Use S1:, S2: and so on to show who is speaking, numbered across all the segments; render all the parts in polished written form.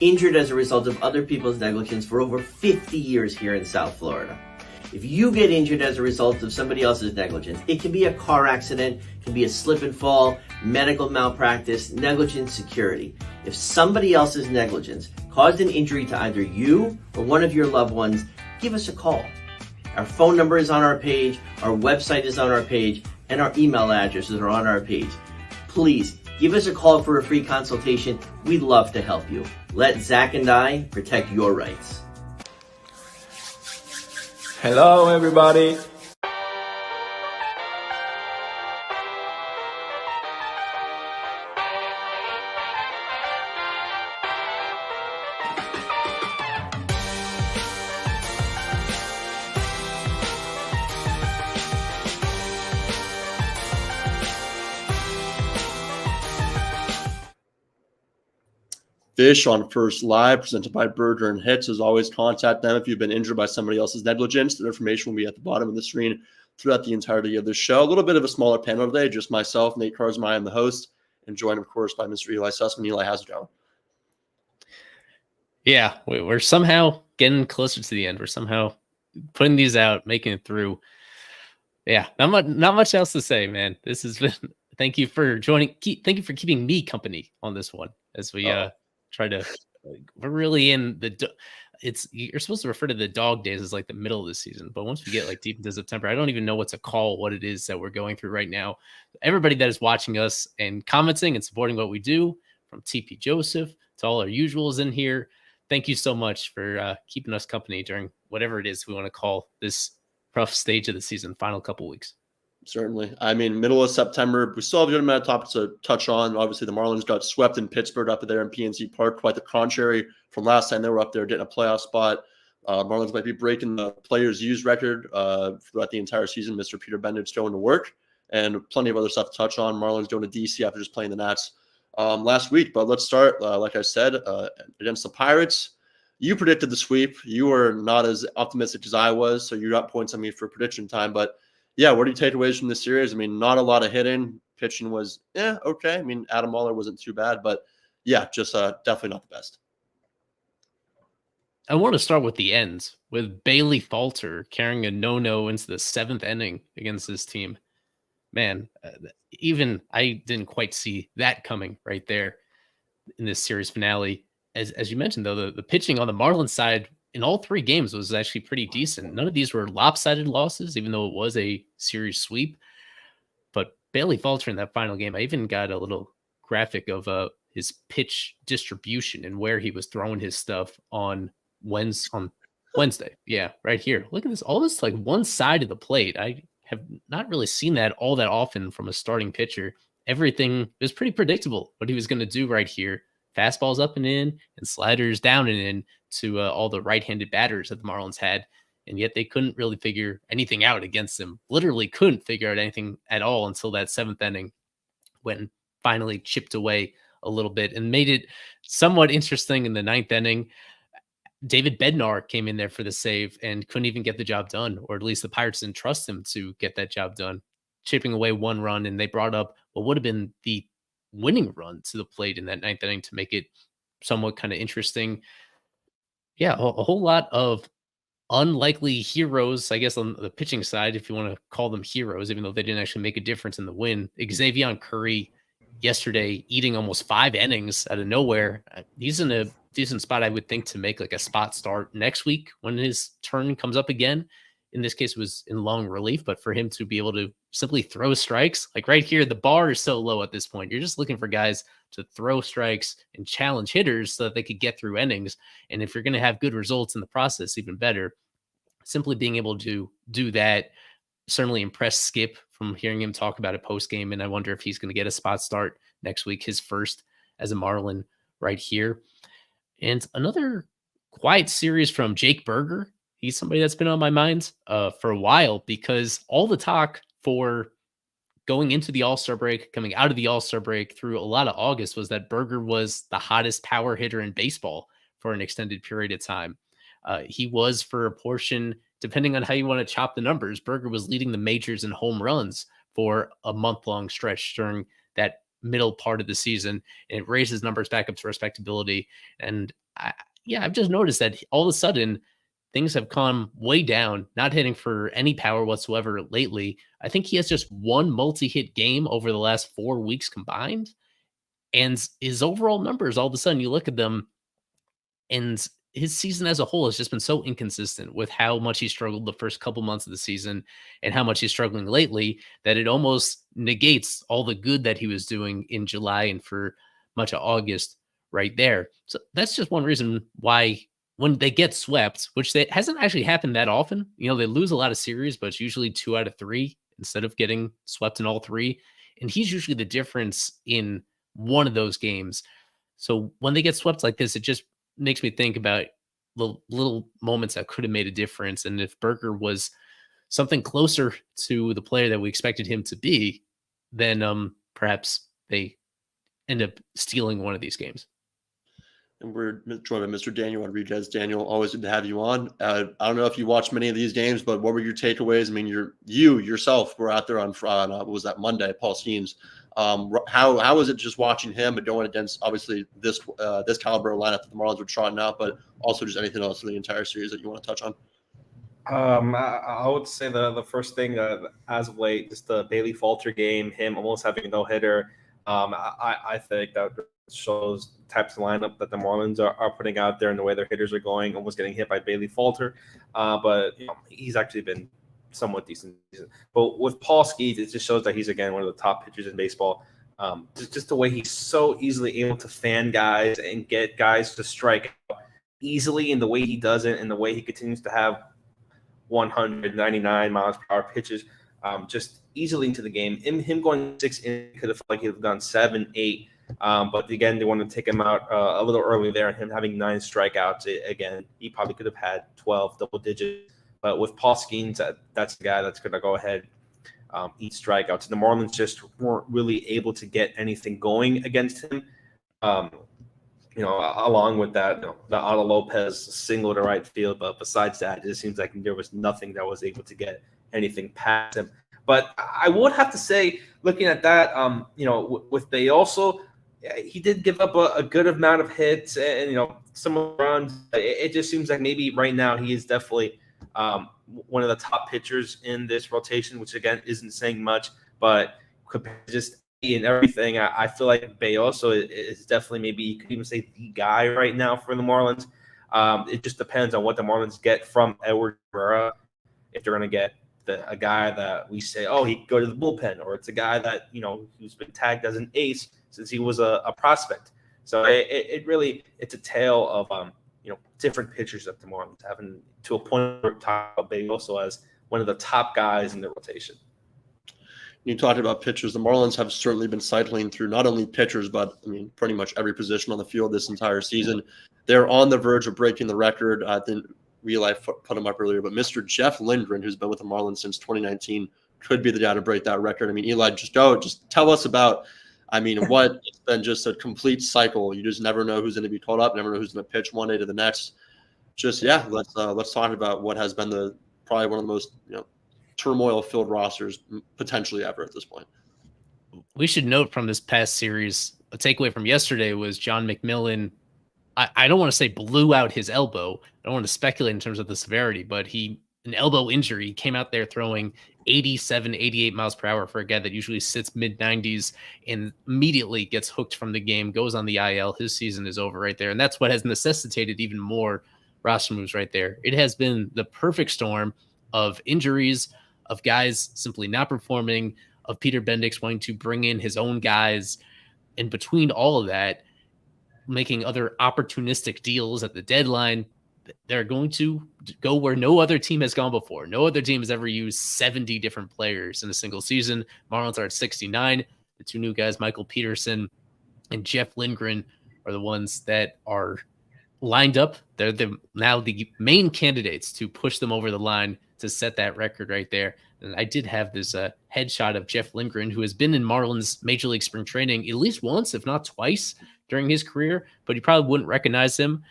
S1: injured as a result of other people's negligence for over 50 years here in South Florida. If you get injured as a result of somebody else's negligence, it can be a car accident, it can be a slip and fall, medical malpractice, negligent security. If somebody else's negligence caused an injury to either you or one of your loved ones, give us a call. Our phone number is on our page, our website is on our page, and our email addresses are on our page. Please give us a call for a free consultation. We'd love to help you. Let Zach and I protect your rights.
S2: Hello, everybody.
S3: Fish on First Live, presented by Burger and Hits. As always, contact them if you've been injured by somebody else's negligence. The information will be at the bottom of the screen throughout the entirety of the show. A little bit of a smaller panel today, just myself, Nate Carsma, I'm the host, and joined, of course, by Mr. Eli Sussman. Eli, how's it going?
S4: Yeah, we're somehow getting closer to the end. We're somehow putting these out, making it through. Yeah, not much else to say, man. This has been. Thank you for joining. Thank you for keeping me company on this one as we try to. We're really in the. You're supposed to refer to the dog days as like the middle of the season, but once we get like deep into September, I don't even know what to call what it is that we're going through right now. Everybody that is watching us and commenting and supporting what we do, from TP Joseph to all our usuals in here, thank you so much for keeping us company during whatever it is we want to call this rough stage of the season, final couple weeks.
S3: Certainly. I mean, middle of September, we still have a good amount of topics to touch on. Obviously, the Marlins got swept in Pittsburgh up there in PNC Park. Quite the contrary from last time they were up there getting a playoff spot. Marlins might be breaking the players used record throughout the entire season. Mr. Peter Bendich going to work, and plenty of other stuff to touch on. Marlins going to DC after just playing the Nats last week. But let's start, like I said, against the Pirates. You predicted the sweep. You were not as optimistic as I was, so you got points on me for prediction time. But yeah, what do you take away from this series? I mean, not a lot of hitting. Pitching was, okay. I mean, Adam Waller wasn't too bad, but yeah, just definitely not the best.
S4: I want to start with the ends, with Bailey Falter carrying a no-no into the 7th inning against this team. Man, even I didn't quite see that coming right there in this series finale. As you mentioned, though, the pitching on the Marlins side in all 3 games was actually pretty decent. None of these were lopsided losses, even though it was a series sweep. But Bailey Falter in that final game, I even got a little graphic of his pitch distribution and where he was throwing his stuff on Wednesday. Yeah, right here. Look at this. All this like one side of the plate. I have not really seen that all that often from a starting pitcher. Everything was pretty predictable what he was going to do right here. Fastballs up and in and sliders down and in to all the right-handed batters that the Marlins had. And yet they couldn't really figure anything out against him. Literally couldn't figure out anything at all until that 7th inning when finally chipped away a little bit and made it somewhat interesting in the 9th inning. David Bednar came in there for the save and couldn't even get the job done, or at least the Pirates didn't trust him to get that job done, chipping away 1 run. And they brought up what would have been the winning run to the plate in that 9th inning to make it somewhat kind of interesting. Yeah, a whole lot of unlikely heroes, I guess, on the pitching side, if you want to call them heroes, even though they didn't actually make a difference in the win. Xavier Curry yesterday eating almost 5 innings out of nowhere. He's in a decent spot, I would think, to make like a spot start next week when his turn comes up again. In this case, it was in long relief, but for him to be able to simply throw strikes, like right here, the bar is so low at this point. You're just looking for guys to throw strikes and challenge hitters so that they could get through innings. And if you're going to have good results in the process, even better. Simply being able to do that certainly impressed Skip from hearing him talk about it post-game, and I wonder if he's going to get a spot start next week, his first as a Marlin right here. And another quiet series from Jake Berger. He's somebody that's been on my mind for a while, because all the talk for going into the All-Star break, coming out of the All-Star break through a lot of August was that Berger was the hottest power hitter in baseball for an extended period of time. He was, for a portion, depending on how you want to chop the numbers, Berger was leading the majors in home runs for a month-long stretch during that middle part of the season, and it raised his numbers back up to respectability. And I've just noticed that all of a sudden things have come way down, not hitting for any power whatsoever lately. I think he has just one multi-hit game over the last 4 weeks combined. And his overall numbers, all of a sudden, you look at them, and his season as a whole has just been so inconsistent with how much he struggled the first couple months of the season and how much he's struggling lately that it almost negates all the good that he was doing in July and for much of August right there. So that's just one reason why when they get swept, which they, hasn't actually happened that often, they lose a lot of series, but it's usually 2 out of 3 instead of getting swept in all 3. And he's usually the difference in one of those games. So when they get swept like this, it just makes me think about the little moments that could have made a difference. And if Berger was something closer to the player that we expected him to be, then perhaps they end up stealing one of these games.
S3: And we're joined by Mr. Daniel Rodriguez. Daniel, always good to have you on. I don't know if you watched many of these games, but what were your takeaways? I mean, you yourself were out there on what was that, Monday, Paul Skeens. How was it just watching him and going against obviously this caliber of lineup that the Marlins were trotting out, but also just anything else in the entire series that you want to touch on?
S5: I would say the first thing as of late, just the Bailey Falter game, him almost having a no-hitter. I think that shows types of lineup that the Marlins are putting out there and the way their hitters are going, almost getting hit by Bailey Falter. But he's actually been somewhat decent. But with Paul Skeens, it just shows that he's, again, one of the top pitchers in baseball. Just the way he's so easily able to fan guys and get guys to strike out easily, and the way he does it and the way he continues to have 199 miles per hour pitches just easily into the game. Him going 6 innings could have felt like he'd have gone 7, 8. But again, they wanted to take him out a little early there, and him having 9 strikeouts. Again, he probably could have had 12 double digits. But with Paul Skeens, that's the guy that's going to go ahead, eat strikeouts. And the Marlins just weren't really able to get anything going against him. Along with that, the Otto Lopez single to right field. But besides that, it just seems like there was nothing that was able to get anything past him. But I would have to say, looking at that, with Bayoso, he did give up a good amount of hits and some runs. It just seems like maybe right now he is definitely one of the top pitchers in this rotation, which again isn't saying much, but compared to just and everything, I feel like Bayoso is definitely, maybe you could even say, the guy right now for the Marlins. It just depends on what the Marlins get from Edward Cabrera. If they're going to get a guy that we say, oh, he could go to the bullpen, or it's a guy that who's been tagged as an ace since he was a prospect. So it's a tale of different pitchers that the Marlins having, to a point where talk about Bayoso as one of the top guys in the rotation.
S3: You talked about pitchers. The Marlins have certainly been cycling through not only pitchers, but pretty much every position on the field this entire season. They're on the verge of breaking the record. I think Real Life put him up earlier, but Mr. Jeff Lindgren, who's been with the Marlins since 2019, could be the guy to break that record. Eli, just tell us about, what it's been just a complete cycle. You just never know who's going to be called up, never know who's going to pitch one day to the next. Let's talk about what has been probably one of the most turmoil-filled rosters potentially ever at this point.
S4: We should note from this past series, a takeaway from yesterday was John McMillan. I don't want to say blew out his elbow. I don't want to speculate in terms of the severity, but an elbow injury. He came out there throwing 87, 88 miles per hour for a guy that usually sits mid-90s and immediately gets hooked from the game, goes on the IL. His season is over right there. And that's what has necessitated even more roster moves right there. It has been the perfect storm of injuries, of guys simply not performing, of Peter Bendix wanting to bring in his own guys. And between all of that, making other opportunistic deals at the deadline, they're going to go where no other team has gone before. No other team has ever used 70 different players in a single season. Marlins are at 69. The two new guys, Michael Peterson and Jeff Lindgren, are the ones that are lined up. They're now the main candidates to push them over the line to set that record right there. And I did have this headshot of Jeff Lindgren, who has been in Marlins Major League Spring Training at least once, if not twice, during his career, but you probably wouldn't recognize him.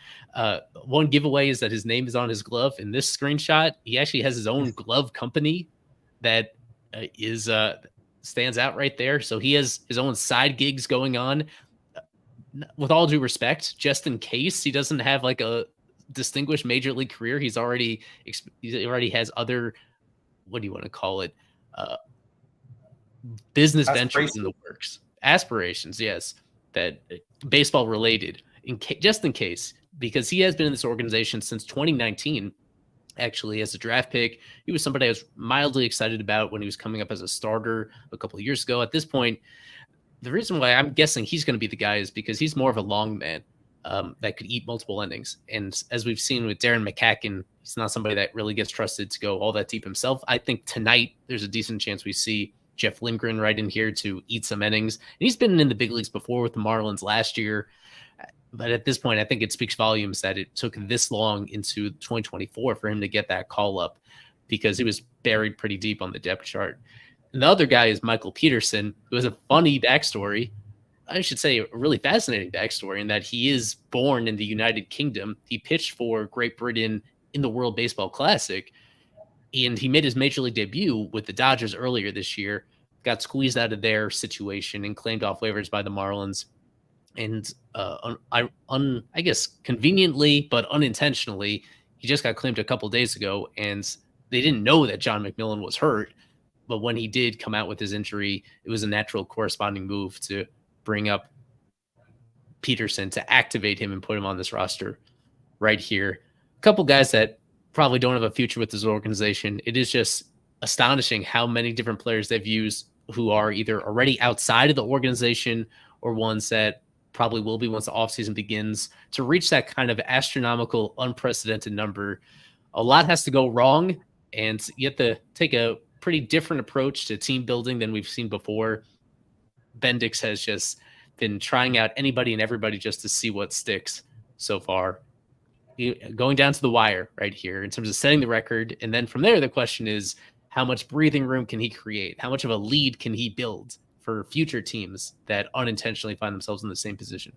S4: One giveaway is that his name is on his glove. In this screenshot, he actually has his own glove company that stands out right there. So he has his own side gigs going on. with all due respect, just in case he doesn't have like a distinguished major league career, he already has other, what do you want to call it? Business ventures in the works, aspirations, yes, that baseball related, just in case, because he has been in this organization since 2019. Actually, as a draft pick, he was somebody I was mildly excited about when he was coming up as a starter a couple of years ago. At this point, the reason why I'm guessing he's going to be the guy is because he's more of a long man that could eat multiple innings. And as we've seen with Darren McCacken, he's not somebody that really gets trusted to go all that deep himself. I think tonight there's a decent chance we see Jeff Lindgren right in here to eat some innings. And he's been in the big leagues before with the Marlins last year. But at this point, I think it speaks volumes that it took this long into 2024 for him to get that call up, because he was buried pretty deep on the depth chart. And the other guy is Michael Peterson, who has a funny backstory. I should say a really fascinating backstory in that he is born in the United Kingdom. He pitched for Great Britain in the World Baseball Classic, and he made his major league debut with the Dodgers earlier this year, got squeezed out of their situation and claimed off waivers by the Marlins. And I guess conveniently, but unintentionally, he just got claimed a couple days ago, and they didn't know that John McMillan was hurt. But when he did come out with his injury, it was a natural corresponding move to bring up Peterson to activate him and put him on this roster right here. A couple guys that probably don't have a future with this organization. It is just astonishing how many different players they've used who are either already outside of the organization or ones that probably will be once the offseason begins to reach that kind of astronomical, unprecedented number. A lot has to go wrong, and you have to take a pretty different approach to team building than we've seen before. Bendix has just been trying out anybody and everybody just to see what sticks so far. Going down to the wire right here in terms of setting the record. And then from there, the question is, how much breathing room can he create? How much of a lead can he build for future teams that unintentionally find themselves in the same position?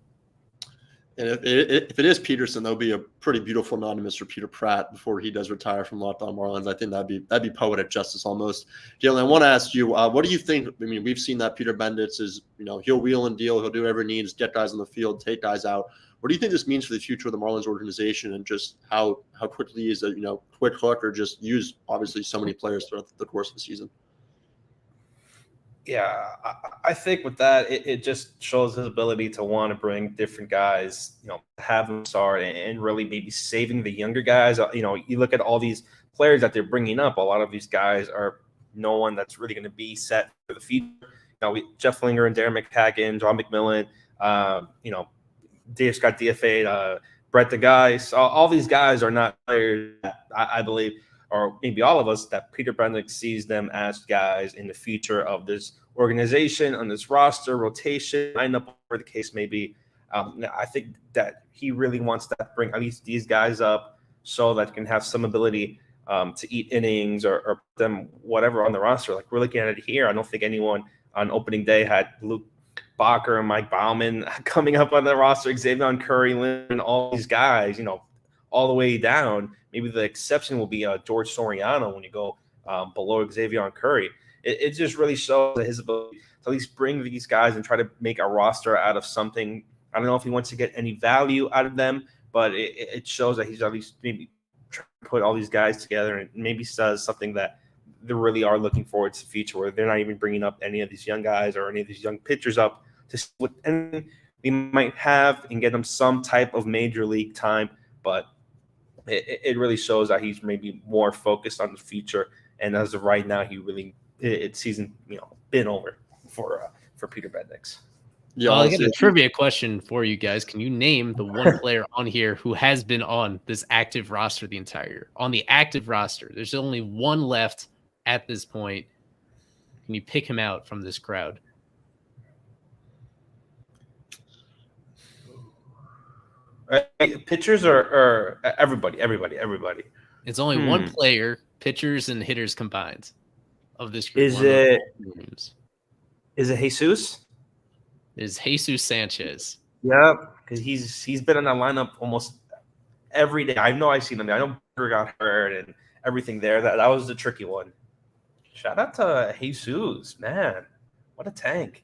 S3: And if it is Peterson, that'll be a pretty beautiful nod to Mr. Peter Pratt before he does retire from Locked On Marlins. I think that'd be poetic justice almost. Jalen, I want to ask you, what do you think? I mean, we've seen that Peter Bendix is, he'll wheel and deal, he'll do whatever he needs, get guys on the field, take guys out. What do you think this means for the future of the Marlins organization, and just how quickly is a quick hook, or just use obviously so many players throughout the course of the season?
S5: Yeah, I think with that, it just shows his ability to want to bring different guys, have them start and really maybe saving the younger guys. You look at all these players that they're bringing up, a lot of these guys are no one that's really going to be set for the future. Jeff Linger and Darren McCacken, John McMillan, Dave Scott DFA, Brett the Guys. All these guys are not players that I believe, or maybe all of us, that Peter Bendix sees them as guys in the future of this organization, on this roster, rotation, lineup, whatever the case may be. I think that he really wants to bring at least these guys up so that can have some ability to eat innings or put them whatever on the roster. Like we're looking at it here, I don't think anyone on opening day had Luke Bacher and Mike Baumann coming up on the roster, Xavier Curry, Lynn, all these guys, all the way down. Maybe the exception will be George Soriano when you go below Xavier Curry. It just really shows his ability to at least bring these guys and try to make a roster out of something. I don't know if he wants to get any value out of them, but it shows that he's at least maybe trying to put all these guys together and maybe says something that they really are looking forward to the future, where they're not even bringing up any of these young guys or any of these young pitchers up to see what we might have and get them some type of major league time. But it really shows that he's maybe more focused on the future. And as of right now, it's season been over for Peter Bendix.
S3: Yeah,
S4: I got a trivia question for you guys. Can you name the one player on here who has been on this active roster the entire year? On the active roster, there's only one left at this point. Can you pick him out from this crowd?
S5: Pitchers or everybody?
S4: It's only one player, pitchers and hitters combined, of this group.
S5: Is it Jesus?
S4: Is Jesus Sanchez?
S5: Yep, because he's been in that lineup almost every day. I know I've seen him. I know Burger got hurt and everything there. That was the tricky one. Shout out to Jesus, man. What a tank.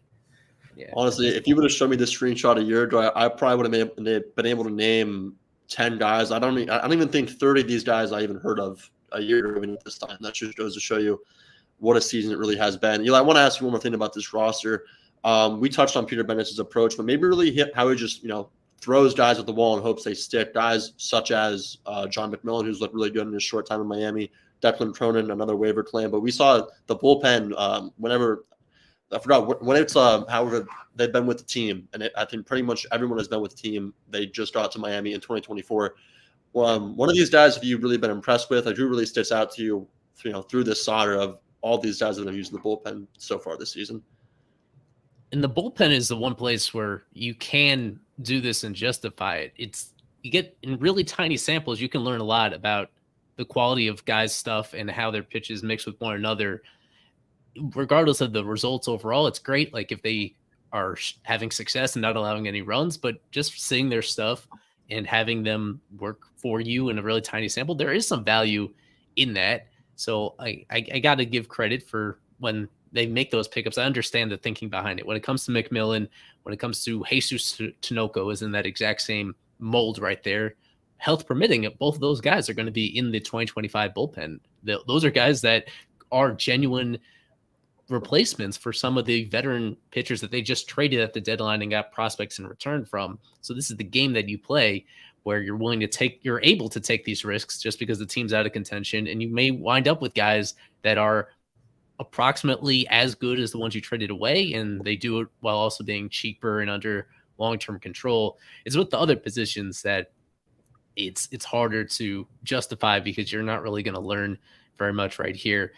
S4: Yeah.
S3: Honestly, if you would have shown me this screenshot a year ago, I probably would have been able to name 10 guys. I don't even think 30 of these guys I even heard of a year ago at this time. That just goes to show you what a season it really has been. Eli, I want to ask you one more thing about this roster. We touched on Peter Bennett's approach, but maybe really hit how he just, throws guys at the wall and hopes they stick. Guys such as John McMillan, who's looked really good in his short time in Miami. Declan Cronin, another waiver claim. But we saw the bullpen whenever – I forgot when it's however they've been with the team, and I think pretty much everyone has been with the team. They just got to Miami in 2024. One of these guys, have you really been impressed with? Who really sticks out to you, through this saga of all these guys that have used the bullpen so far this season?
S4: And the bullpen is the one place where you can do this and justify it. You get in really tiny samples, you can learn a lot about the quality of guys' stuff and how their pitches mix with one another. Regardless of the results overall, it's great. Like if they are having success and not allowing any runs, but just seeing their stuff and having them work for you in a really tiny sample, there is some value in that. So I got to give credit for when they make those pickups. I understand the thinking behind it. When it comes to McMillan, when it comes to Jesus Tinoco is in that exact same mold right there. Health permitting, both of those guys are going to be in the 2025 bullpen. Those are guys that are genuine replacements for some of the veteran pitchers that they just traded at the deadline and got prospects in return from. So this is the game that you play where you're able to take these risks just because the team's out of contention, and you may wind up with guys that are approximately as good as the ones you traded away, and they do it while also being cheaper and under long-term control. It's with the other positions that it's harder to justify because you're not really going to learn very much right here.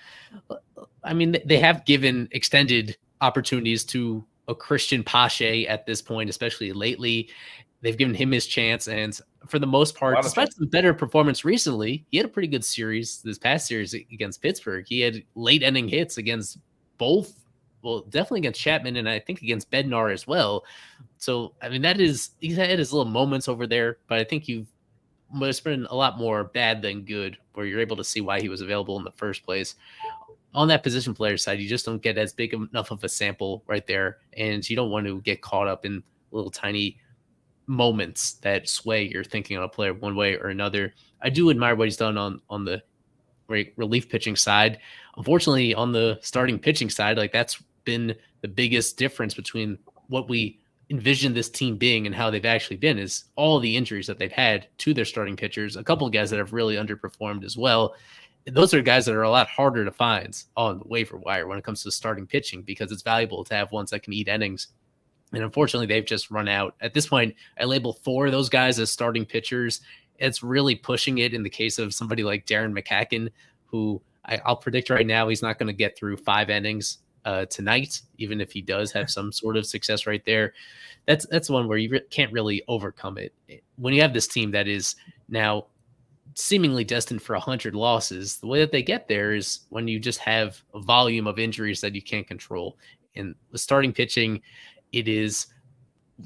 S4: I mean, they have given extended opportunities to a Christian Pache at this point, especially lately. They've given him his chance, and for the most part, despite some better performance recently, he had a pretty good series this past series against Pittsburgh. He had late inning hits against both, well, definitely against Chapman and I think against Bednar as well. So, I mean, he's had his little moments over there, but I think it's been a lot more bad than good where you're able to see why he was available in the first place. On that position player side, you just don't get as big enough of a sample right there, and you don't want to get caught up in little tiny moments that sway your thinking on a player one way or another. I do admire what he's done on the relief pitching side. Unfortunately, on the starting pitching side, like that's been the biggest difference between what we envision this team being and how they've actually been is all the injuries that they've had to their starting pitchers. A couple of guys that have really underperformed as well. Those are guys that are a lot harder to find on the waiver wire when it comes to starting pitching because it's valuable to have ones that can eat innings. And unfortunately, they've just run out. At this point, I label 4 of those guys as starting pitchers. It's really pushing it in the case of somebody like Darren McCacken, who I'll predict right now he's not going to get through 5 innings tonight, even if he does have some sort of success right there. That's one where you can't really overcome it. When you have this team that is now seemingly destined for 100 losses, the way that they get there is when you just have a volume of injuries that you can't control. And the starting pitching, it is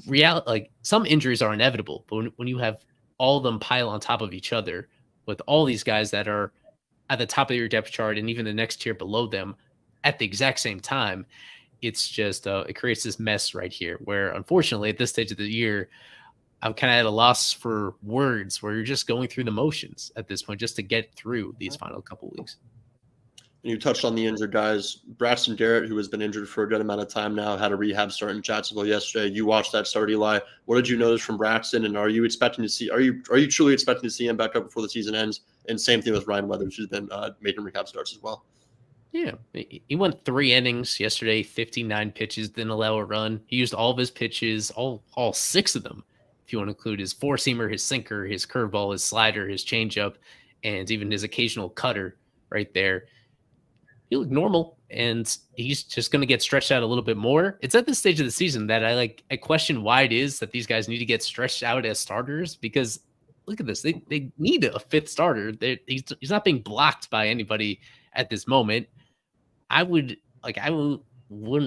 S4: like some injuries are inevitable, but when you have all of them pile on top of each other with all these guys that are at the top of your depth chart and even the next tier below them at the exact same time, it's just it creates this mess right here where unfortunately at this stage of the year, I'm kind of at a loss for words where you're just going through the motions at this point just to get through these final couple weeks.
S3: You touched on the injured guys. Braxton Garrett, who has been injured for a good amount of time now, had a rehab start in Jacksonville yesterday. You watched that start, Eli. What did you notice from Braxton? And are you truly expecting to see him back up before the season ends? And same thing with Ryan Weathers, who's been making rehab starts as well.
S4: Yeah, he went 3 innings yesterday, 59 pitches, didn't allow a run. He used all of his pitches, all 6 of them, if you want to include his 4-seamer, his sinker, his curveball, his slider, his changeup, and even his occasional cutter right there. He looked normal, and he's just going to get stretched out a little bit more. It's at this stage of the season that I question why it is that these guys need to get stretched out as starters, because look at this. They need a 5th starter. He's not being blocked by anybody at this moment. I wouldn't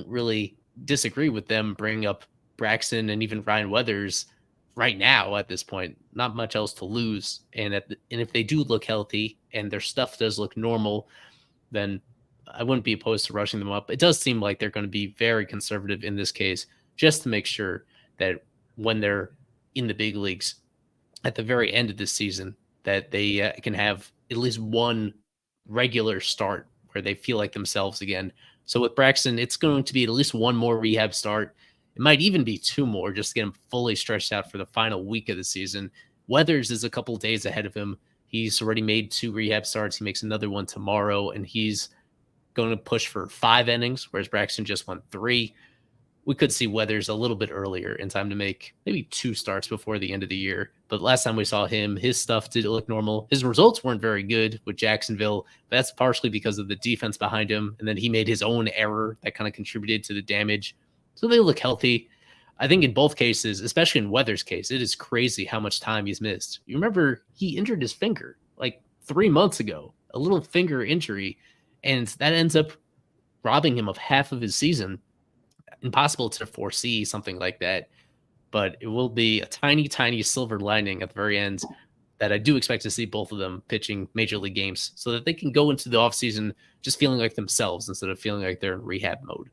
S4: really disagree with them bringing up Braxton and even Ryan Weathers right now at this point. Not much else to lose. And if they do look healthy and their stuff does look normal, then I wouldn't be opposed to rushing them up. It does seem like they're going to be very conservative in this case, just to make sure that when they're in the big leagues at the very end of this season, that they can have at least one regular start where they feel like themselves again. So with Braxton, it's going to be at least one more rehab start. It might even be two more just to get him fully stretched out for the final week of the season. Weathers is a couple days ahead of him. He's already made 2 rehab starts. He makes another one tomorrow, and he's going to push for 5 innings, whereas Braxton just won 3. We could see Weathers a little bit earlier in time to make maybe 2 starts before the end of the year. But last time we saw him, his stuff did look normal. His results weren't very good with Jacksonville. That's partially because of the defense behind him. And then he made his own error that kind of contributed to the damage. So they look healthy. I think in both cases, especially in Weathers' case, it is crazy how much time he's missed. You remember he injured his finger like 3 months ago, a little finger injury, and that ends up robbing him of half of his season. Impossible to foresee something like that, but it will be a tiny, tiny silver lining at the very end that I do expect to see both of them pitching major league games so that they can go into the offseason just feeling like themselves instead of feeling like they're in rehab mode.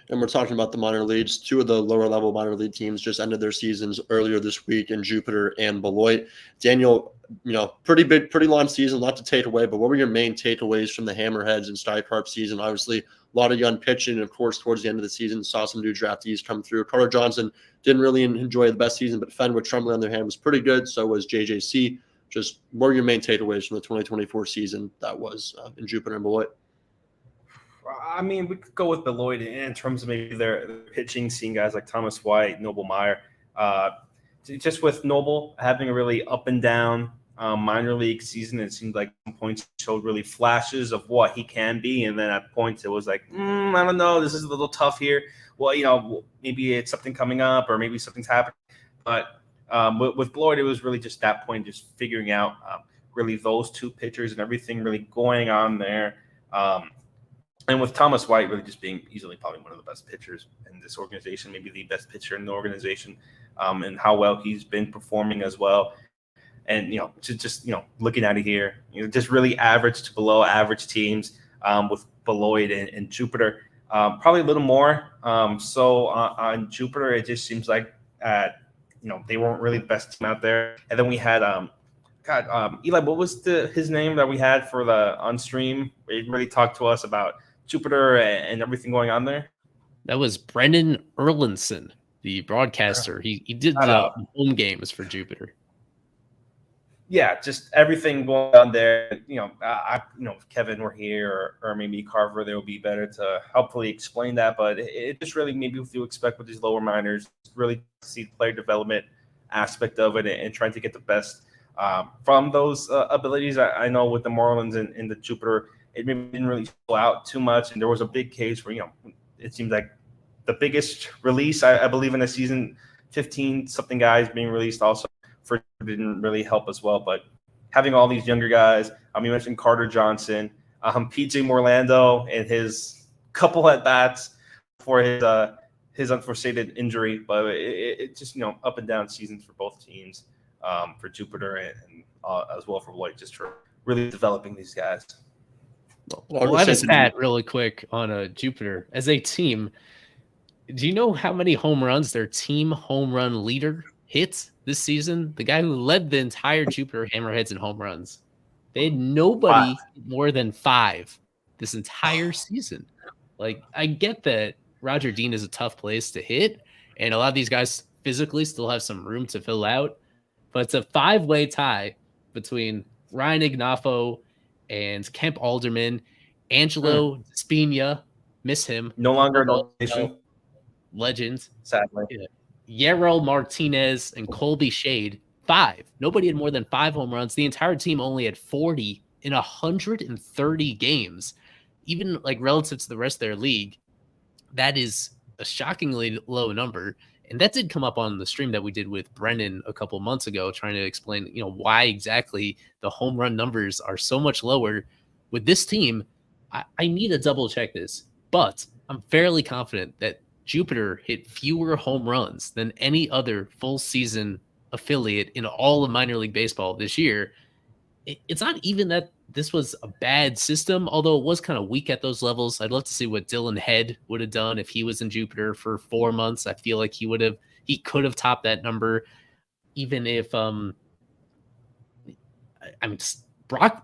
S3: And we're talking about the minor leagues. 2 of the lower level minor league teams just ended their seasons earlier this week in Jupiter and Beloit. Daniel, pretty big, pretty long season, a lot to take away, but what were your main takeaways from the Hammerheads and Stycarp season? Obviously, a lot of young pitching, and of course, towards the end of the season, saw some new draftees come through. Carter Johnson didn't really enjoy the best season, but Fenwick Tremblay on their hand was pretty good. So was JJC. Just what were your main takeaways from the 2024 season that was in Jupiter and Beloit?
S5: I mean, we could go with Beloit in terms of maybe their pitching, seeing guys like Thomas White, Noble Meyer. Just with Noble having a really up and down minor league season, it seemed like some points showed really flashes of what he can be, and then at points it was like, I don't know, this is a little tough here. Well, maybe it's something coming up, or maybe something's happening. But with Beloit, it was really just that point, just figuring out really those 2 pitchers and everything really going on there. And with Thomas White really just being easily probably one of the best pitchers in this organization, maybe the best pitcher in the organization, and how well he's been performing as well. And, just looking at it here, just really average to below average teams with Beloit and Jupiter, probably a little more. So on Jupiter, it just seems like, they weren't really the best team out there. And then we had, Eli, what was his name that we had for the on stream? He really talked to us about Jupiter and everything going on there.
S4: That was Brendan Erlinson, the broadcaster. He did the home games for Jupiter.
S5: Yeah, just everything going on there. If Kevin were here or maybe Carver, they would be better to helpfully explain that. But it just really maybe what you expect with these lower minors, really see the player development aspect of it and trying to get the best from those abilities. I know with the Marlins and the Jupiter, it maybe didn't really go out too much, and there was a big case where it seems like the biggest release I believe in the season, 15 something guys being released also for didn't really help as well. But having all these younger guys, you mentioned Carter Johnson, PJ Morlando and his couple at bats for his unforeseen injury, but it just up and down seasons for both teams, for Jupiter and as well for Beloit, just for really developing these guys.
S4: Well, I have a stat really quick on Jupiter. As a team, do you know how many home runs their team home run leader hits this season? The guy who led the entire Jupiter Hammerheads in home runs. They had nobody more than 5 this entire season. Like, I get that Roger Dean is a tough place to hit, and a lot of these guys physically still have some room to fill out, but it's a 5-way tie between Ryan Ignafo and Kemp Alderman, Angelo Spina, miss him.
S5: No longer an organization.
S4: Legend.
S5: Sadly.
S4: Yerrol Martinez and Colby Shade, 5. Nobody had more than 5 home runs. The entire team only had 40 in 130 games. Even like relative to the rest of their league, that is a shockingly low number. And that did come up on the stream that we did with Brendan a couple months ago, trying to explain, why exactly the home run numbers are so much lower with this team. I need to double check this, but I'm fairly confident that Jupiter hit fewer home runs than any other full season affiliate in all of minor league baseball this year. It's not even that this was a bad system, although it was kind of weak at those levels. I'd love to see what Dylan Head would have done if he was in Jupiter for 4 months. I feel like he could have topped that number, even if Brock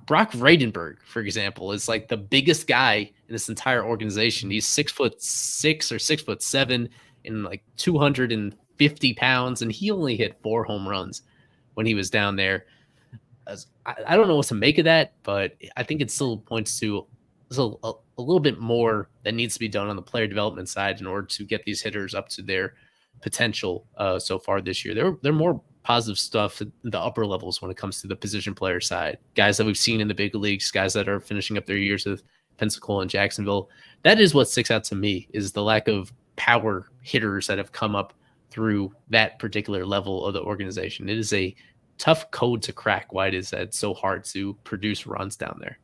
S4: Reidenberg, for example, is like the biggest guy in this entire organization. He's 6'6" or 6'7" and like 250 pounds, and he only hit 4 home runs when he was down there. I don't know what to make of that, but I think it still points to a little bit more that needs to be done on the player development side in order to get these hitters up to their potential so far this year. They're more positive stuff in the upper levels when it comes to the position player side. Guys that we've seen in the big leagues, guys that are finishing up their years with Pensacola and Jacksonville. That is what sticks out to me, is the lack of power hitters that have come up through that particular level of the organization. It is a tough code to crack why it is that it's so hard to produce runs down there.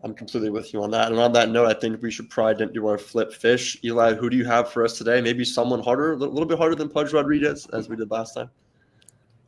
S3: I'm completely with you on that. And on that note, I think we should probably do our flip fish. Eli, who do you have for us today? Maybe someone harder, a little bit harder than Pudge Rodriguez, as we did last time.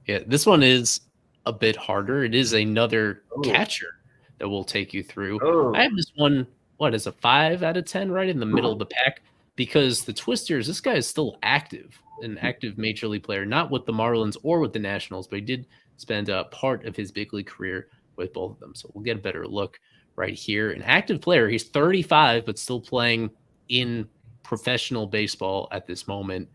S4: Yeah, this one is a bit harder. It is another catcher that we'll take you through. I have this one, what is a 5 out of 10, right in the middle of the pack, because the Twisters, this guy is still active, an active major league player, not with the Marlins or with the Nationals, but he did spend a part of his big league career with both of them. So we'll get a better look right here. An active player. He's 35, but still playing in professional baseball at this moment.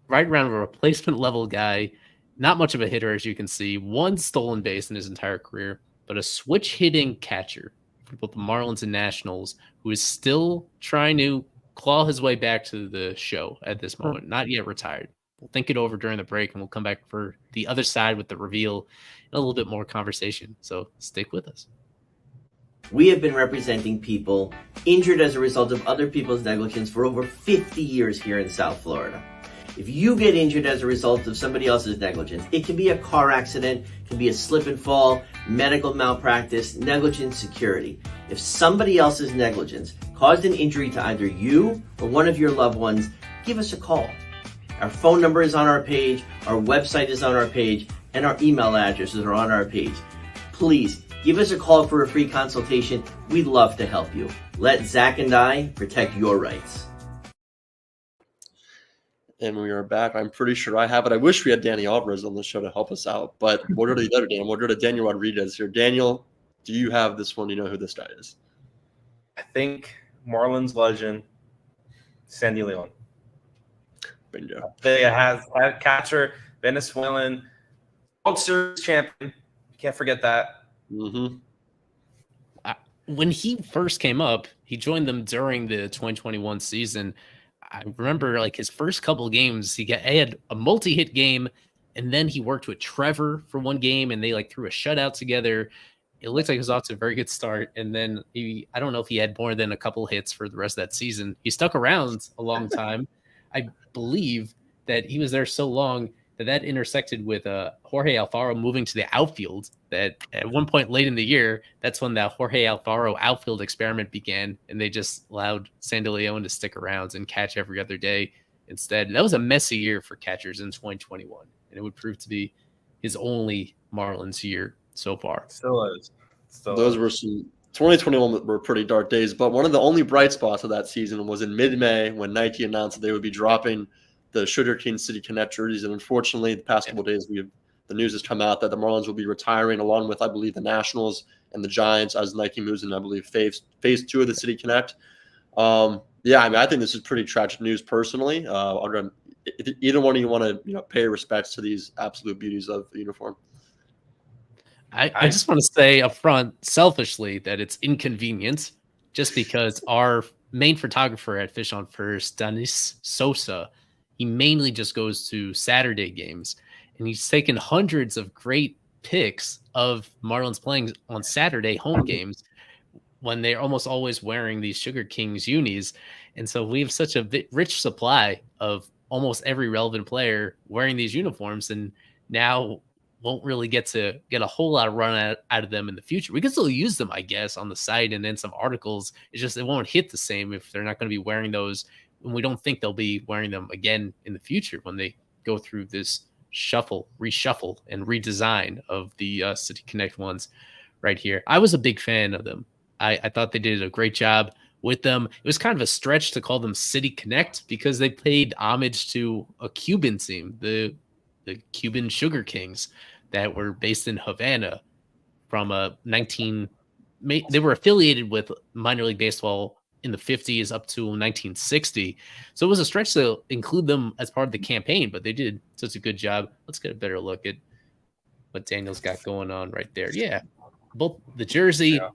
S4: Right around a replacement level guy. Not much of a hitter, as you can see. 1 stolen base in his entire career, but a switch hitting catcher for both the Marlins and Nationals, who is still trying to claw his way back to the show at this moment. Not yet retired. We'll think it over during the break, and we'll come back for the other side with the reveal and a little bit more conversation. So stick with us.
S1: We have been representing people injured as a result of other people's negligence for over 50 years here in South Florida. If you get injured as a result of somebody else's negligence, it can be a car accident, it can be a slip and fall, medical malpractice, negligent security. If somebody else's negligence caused an injury to either you or one of your loved ones, give us a call. Our phone number is on our page, our website is on our page, and our email addresses are on our page. Please give us a call for a free consultation. We'd love to help you. Let Zach and I protect your rights.
S3: And we are back. I'm pretty sure I have it. I wish we had Danny Alvarez on the show to help us out, but we'll go to the other Daniel. We'll go to Daniel Rodriguez here. Daniel, do you have this one? Do you know who this guy is?
S5: I think Marlins legend, Sandy Leon.
S3: Bingo.
S5: They has catcher, Venezuelan, World Series champion. Can't forget that.
S3: Mm-hmm.
S4: When he first came up, he joined them during the 2021 season. I remember like his first couple of games, he had a multi-hit game, and then he worked with Trevor for one game, and they like threw a shutout together. It looked like he was off to a very good start, and then I don't know if he had more than a couple hits for the rest of that season. He stuck around a long time. I believe that he was there so long that intersected with Jorge Alfaro moving to the outfield, that at one point late in the year, that's when that Jorge Alfaro outfield experiment began, and they just allowed Sandy Leon to stick around and catch every other day instead. That was a messy year for catchers in 2021, and it would prove to be his only Marlins year so far.
S5: Still is.
S3: Those were some 2021 were pretty dark days, but one of the only bright spots of that season was in mid-May when Nike announced that they would be dropping the Sugar King City Connect jerseys. And unfortunately, the past couple of days, the news has come out that the Marlins will be retiring along with, I believe, the Nationals and the Giants as Nike moves in, I believe, phase 2 of the City Connect. Yeah, I mean, I think this is pretty tragic news personally. Either one of you want to pay respects to these absolute beauties of the uniform?
S4: I just want to say up front, selfishly, that it's inconvenient just because our main photographer at Fish on First, Denis Sosa, he mainly just goes to Saturday games, and he's taken hundreds of great pics of Marlins playing on Saturday home games when they're almost always wearing these Sugar Kings unis. And so we have such a rich supply of almost every relevant player wearing these uniforms, and now won't really get a whole lot of run out of them in the future. We can still use them, I guess, on the site and in some articles. It's just it won't hit the same if they're not going to be wearing those, and we don't think they'll be wearing them again in the future when they go through this reshuffle, and redesign of the City Connect ones right here. I was a big fan of them. I thought they did a great job with them. It was kind of a stretch to call them City Connect because they paid homage to a Cuban team, the Cuban Sugar Kings, that were based in Havana from they were affiliated with minor league baseball in the 50s up to 1960. So it was a stretch to include them as part of the campaign, but they did such a good job. Let's get a better look at what Daniel's got going on right there. Yeah, both the jersey and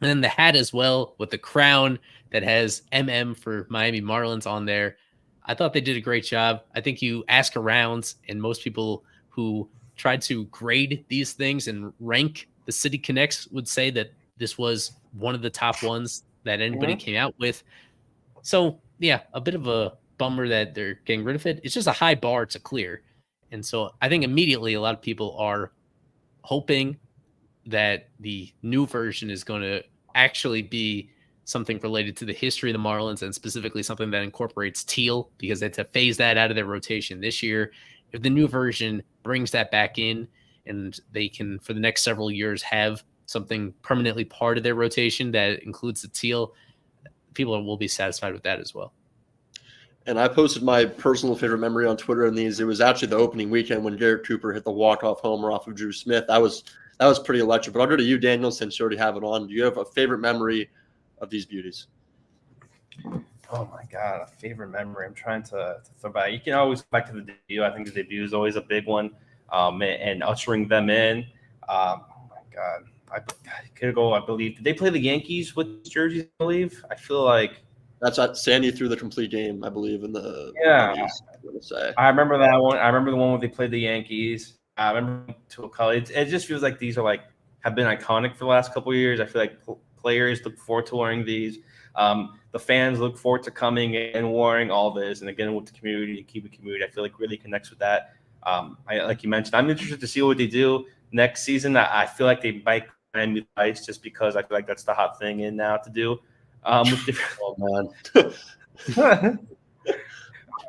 S4: then the hat as well with the crown that has MM for Miami Marlins on there. I thought they did a great job. I think you ask around, and most people who tried to grade these things and rank the City Connects would say that this was one of the top ones that anybody came out with. So, yeah, a bit of a bummer that they're getting rid of it. It's just a high bar to clear. And so I think immediately a lot of people are hoping that the new version is going to actually be something related to the history of the Marlins and specifically something that incorporates teal because they had to phase that out of their rotation this year. If the new version brings that back in and they can, for the next several years, have something permanently part of their rotation that includes the teal, people will be satisfied with that as well.
S3: And I posted my personal favorite memory on Twitter in these. It was actually the opening weekend when Garrett Cooper hit the walk-off homer off of Drew Smith. That was pretty electric. But I'll go to you, Daniel, since you already have it on. Do you have a favorite memory of these beauties?
S5: Oh my God, a favorite memory. I'm trying to think about it. You can always go back to the debut. I think the debut is always a big one. And ushering them in. Oh my God. I could go, I believe. Did they play the Yankees with jerseys, I believe? I feel like
S3: that's what Sandy threw the complete game, I believe, in the
S5: news,
S3: I'm gonna say.
S5: I remember that one. I remember the one where they played the Yankees. I remember to a college. It just feels like these are have been iconic for the last couple of years. I feel like players look forward to wearing these. The fans look forward to coming and wearing all this. And again, with the community, keep the community, I feel like really connects with that. Like you mentioned, I'm interested to see what they do next season. I feel like they might Miami Vice just because I feel like that's the hot thing in now to do. With different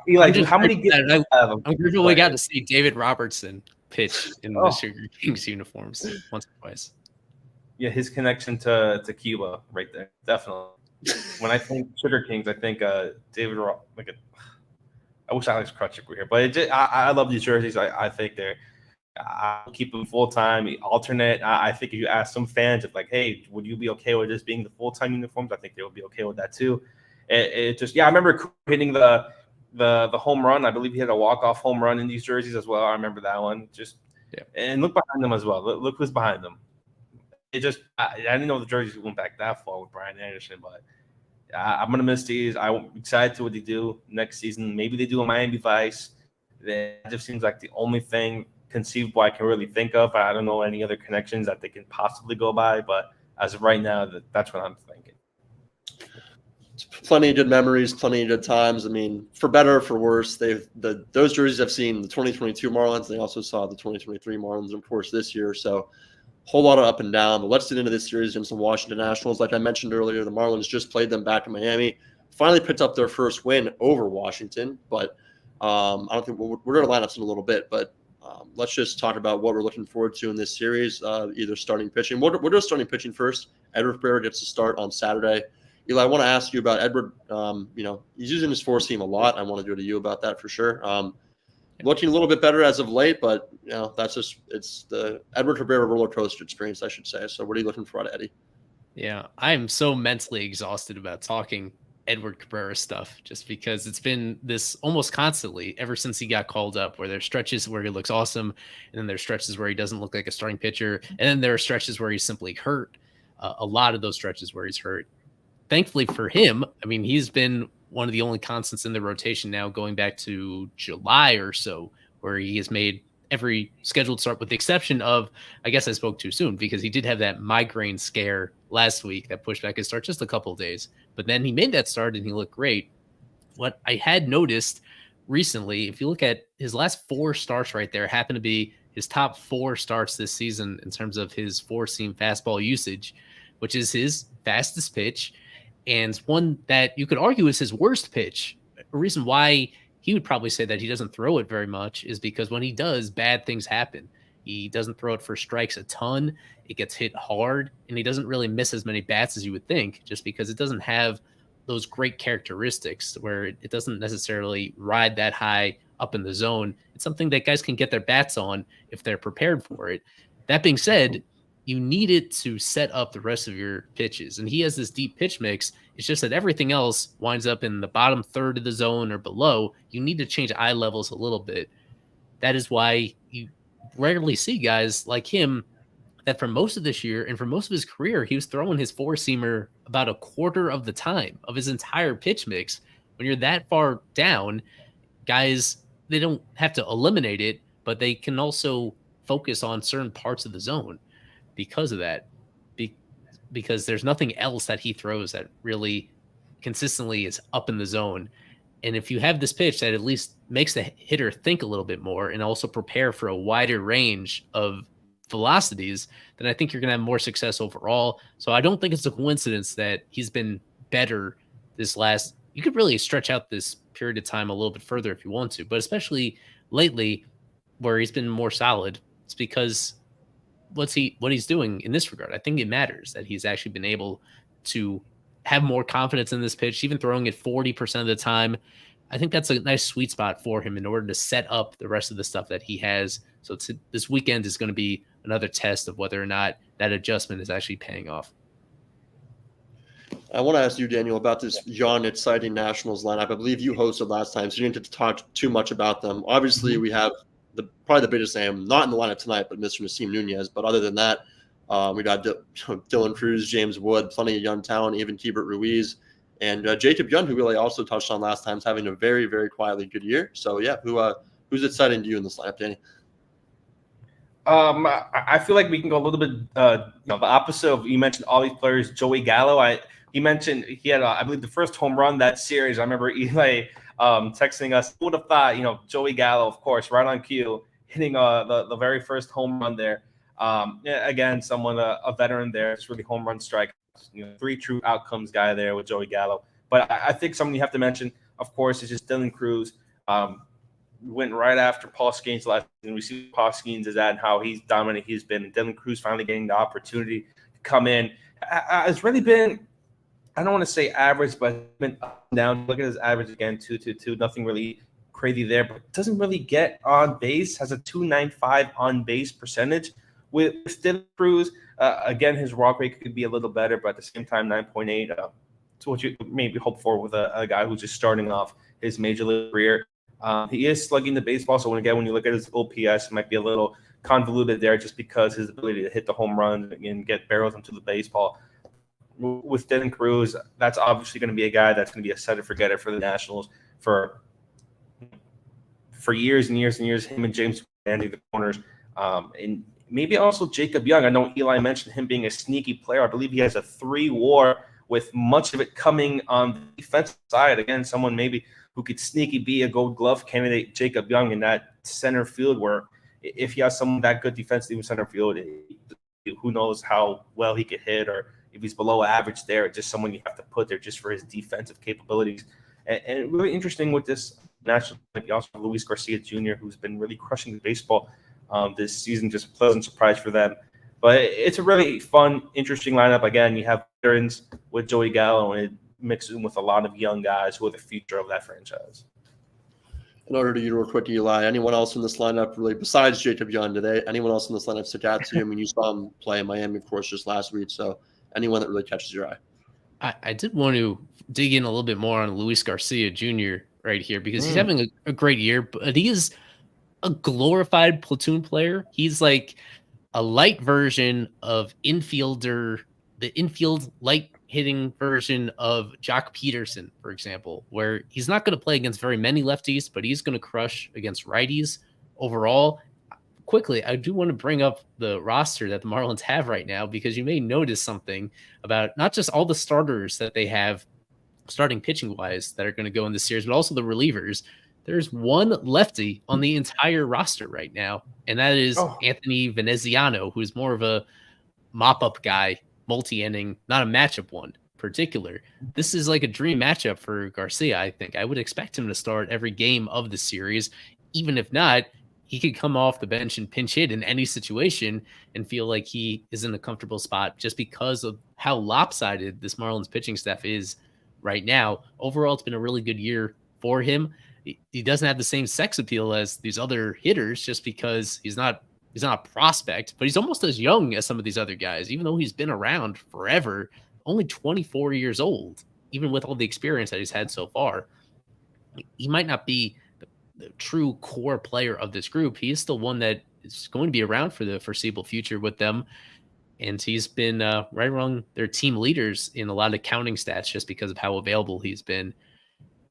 S4: Eli, how many games I'm grateful we got to see David Robertson pitch in the Sugar Kings uniforms once or twice.
S5: Yeah, his connection to Cuba right there, definitely. When I think Sugar Kings, I think David. I wish Alex Krutchik were here, but I love these jerseys. I think they're. I'll keep them full time, alternate. I think if you ask some fans, if hey, would you be okay with this being the full time uniforms? I think they would be okay with that too. It just, I remember hitting the home run. I believe he had a walk off home run in these jerseys as well. I remember that one. And look behind them as well. Look who's behind them. It just, I didn't know the jerseys went back that far with Brian Anderson, but I'm gonna miss these. I'm excited to what they do next season. Maybe they do a Miami Vice. That just seems like the only thing conceivable I can really think of. I don't know any other connections that they can possibly go by, but as of right now, that's what I'm thinking.
S3: Plenty of good memories, plenty of good times. I mean, for better or for worse, those jerseys I've seen the 2022 Marlins. They also saw the 2023 Marlins, of course, this year. So a whole lot of up and down. But let's get into this series against the Washington Nationals. Like I mentioned earlier, the Marlins just played them back in Miami. Finally picked up their first win over Washington. But I don't think we're going to line up in a little bit, but let's just talk about what we're looking forward to in this series, either starting pitching. We'll do starting pitching first. Edward Cabrera gets to start on Saturday. Eli, I want to ask you about Edward. He's using his four seam a lot. I want to go to you about that for sure. Looking a little bit better as of late, but it's the Edward Cabrera roller coaster experience, I should say. So what are you looking for out of Eddie?
S4: Yeah, I'm so mentally exhausted about talking Edward Cabrera stuff just because it's been this almost constantly ever since he got called up, where there's stretches where he looks awesome and then there's stretches where he doesn't look like a starting pitcher, and then there are stretches where he's simply hurt. A lot of those stretches where he's hurt. Thankfully for him, I mean, he's been one of the only constants in the rotation now going back to July or so, where he has made every scheduled start with the exception of, I guess I spoke too soon because he did have that migraine scare last week that pushed back his start just a couple of days. But then he made that start and he looked great. What I had noticed recently, if you look at his last four starts right there, happen to be his top four starts this season in terms of his four-seam fastball usage, which is his fastest pitch and one that you could argue is his worst pitch. A reason why he would probably say that he doesn't throw it very much is because when he does, bad things happen. He doesn't throw it for strikes a ton. It gets hit hard, and he doesn't really miss as many bats as you would think, just because it doesn't have those great characteristics where it doesn't necessarily ride that high up in the zone. It's something that guys can get their bats on if they're prepared for it. That being said, you need it to set up the rest of your pitches. And he has this deep pitch mix. It's just that everything else winds up in the bottom third of the zone or below. You need to change eye levels a little bit. That is why you rarely see guys like him that for most of this year and for most of his career, he was throwing his four-seamer about a quarter of the time of his entire pitch mix. When you're that far down, guys, they don't have to eliminate it, but they can also focus on certain parts of the zone because of that. Because there's nothing else that he throws that really consistently is up in the zone. And if you have this pitch that at least makes the hitter think a little bit more and also prepare for a wider range of velocities, then I think you're going to have more success overall. So I don't think it's a coincidence that he's been better this last. You could really stretch out this period of time a little bit further if you want to, but especially lately where he's been more solid, it's because what he's doing in this regard. I think it matters that he's actually been able to have more confidence in this pitch, even throwing it 40% of the time. I think that's a nice sweet spot for him in order to set up the rest of the stuff that he has. So this weekend is going to be another test of whether or not that adjustment is actually paying off.
S3: I want to ask you, Daniel, about this young, exciting Nationals lineup. I believe you hosted last time, so you didn't get to talk too much about them. Obviously, we have probably the biggest name, not in the lineup tonight, but Mr. Nasim Nunez. But other than that, we got Dylan Cruz, James Wood, plenty of young talent, even Keibert Ruiz, and Jacob Young, who really also touched on last time, is having a very, very quietly good year. So, yeah, who's exciting to you in this lineup, Danny?
S5: I feel like we can go a little bit, the opposite of you mentioned all these players. Joey Gallo, he mentioned he had, I believe, the first home run that series. I remember Eli texting us. Who would have thought, Joey Gallo, of course, right on cue, hitting the very first home run there. Again, someone a veteran there, just really home run strike. 3 true outcomes guy there with Joey Gallo. But I think someone you have to mention, of course, is just Dylan Cruz. Went right after Paul Skeens last season. We see Paul Skeens is at and how he's dominant he's been. And Dylan Cruz finally getting the opportunity to come in. It's really been, I don't want to say average, but it's been up and down. Look at his average again, 2.22. Nothing really crazy there, but doesn't really get on base. Has a 2.95 on base percentage. With Dylan Cruz, again, his walk rate could be a little better, but at the same time, 9.8. It's what you maybe hope for with a guy who's just starting off his major league career. He is slugging the baseball, so when you look at his OPS, it might be a little convoluted there just because his ability to hit the home run and get barrels into the baseball. With Dylan Cruz, that's obviously going to be a guy that's going to be a set and forget it for the Nationals for years and years and years. Him and James Mandy, the corners, and maybe also Jacob Young. I know Eli mentioned him being a sneaky player. I believe he has a 3 WAR with much of it coming on the defensive side. Again, someone maybe who could sneaky be a Gold Glove candidate, Jacob Young, in that center field where if he has someone that good defensively in center field, who knows how well he could hit or if he's below average there, just someone you have to put there just for his defensive capabilities. And really interesting with this national, you also have Luis Garcia Jr., who's been really crushing the baseball this season, just a pleasant surprise for them. But it's a really fun, interesting lineup. Again, you have veterans with Joey Gallo and it mixed in with a lot of young guys who are the future of that franchise.
S3: In order to you real quick, Eli, anyone else in this lineup really besides Jacob Young today? Anyone else in this lineup stick out to you? I mean, you saw him play in Miami, of course, just last week. So anyone that really catches your eye?
S4: I did want to dig in a little bit more on Luis Garcia Jr. right here because he's having a great year, but he is a glorified platoon player. He's like a light version of the infield light hitting version of Jock Peterson, for example, where he's not going to play against very many lefties, but he's going to crush against righties overall. Quickly, I do want to bring up the roster that the Marlins have right now because you may notice something about not just all the starters that they have starting pitching wise that are going to go in this series, but also the relievers. There's one lefty on the entire roster right now, and that is Anthony Veneziano, who's more of a mop-up guy, multi-inning, not a matchup one. particular. This is like a dream matchup for Garcia, I think. I would expect him to start every game of the series. Even if not, he could come off the bench and pinch hit in any situation and feel like he is in a comfortable spot just because of how lopsided this Marlins pitching staff is right now. Overall, it's been a really good year for him. He doesn't have the same sex appeal as these other hitters just because he's not a prospect, but he's almost as young as some of these other guys, even though he's been around forever, only 24 years old, even with all the experience that he's had so far. He might not be the true core player of this group. He is still one that is going to be around for the foreseeable future with them. And he's been right among their team leaders in a lot of counting stats just because of how available he's been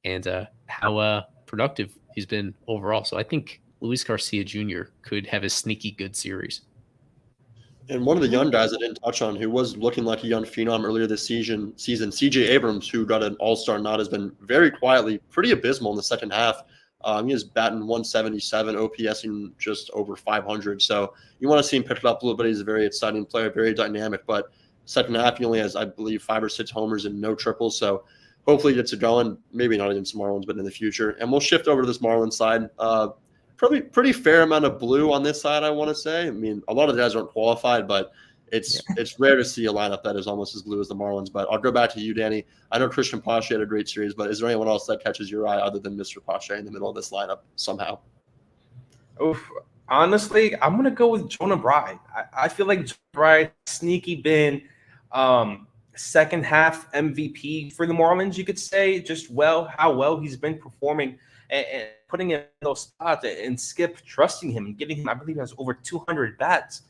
S4: and how productive he's been overall. So I think Luis Garcia Jr. could have a sneaky good series.
S3: And one of the young guys I didn't touch on, who was looking like a young phenom earlier this season, CJ Abrams, who got an all-star nod, has been very quietly pretty abysmal in the second half. He is batting 177, OPSing just over 500. So you want to see him pick it up a little bit. He's a very exciting player, very dynamic. But second half, he only has, I believe, 5 or 6 homers and no triples. So hopefully he gets it going. Maybe not against Marlins, but in the future. And we'll shift over to this Marlins side. Probably pretty fair amount of blue on this side, I want to say. I mean, a lot of the guys aren't qualified, but it's rare to see a lineup that is almost as blue as the Marlins. But I'll go back to you, Danny. I know Christian Pache had a great series, but is there anyone else that catches your eye other than Mr. Pache in the middle of this lineup somehow?
S5: Oof. Honestly, I'm going to go with Jonah Bride. I feel like Jonah Bride sneaky been second half MVP for the Marlins, you could say, just how well he's been performing and putting in those spots, and Skip trusting him and getting him, I believe he has over 200 bats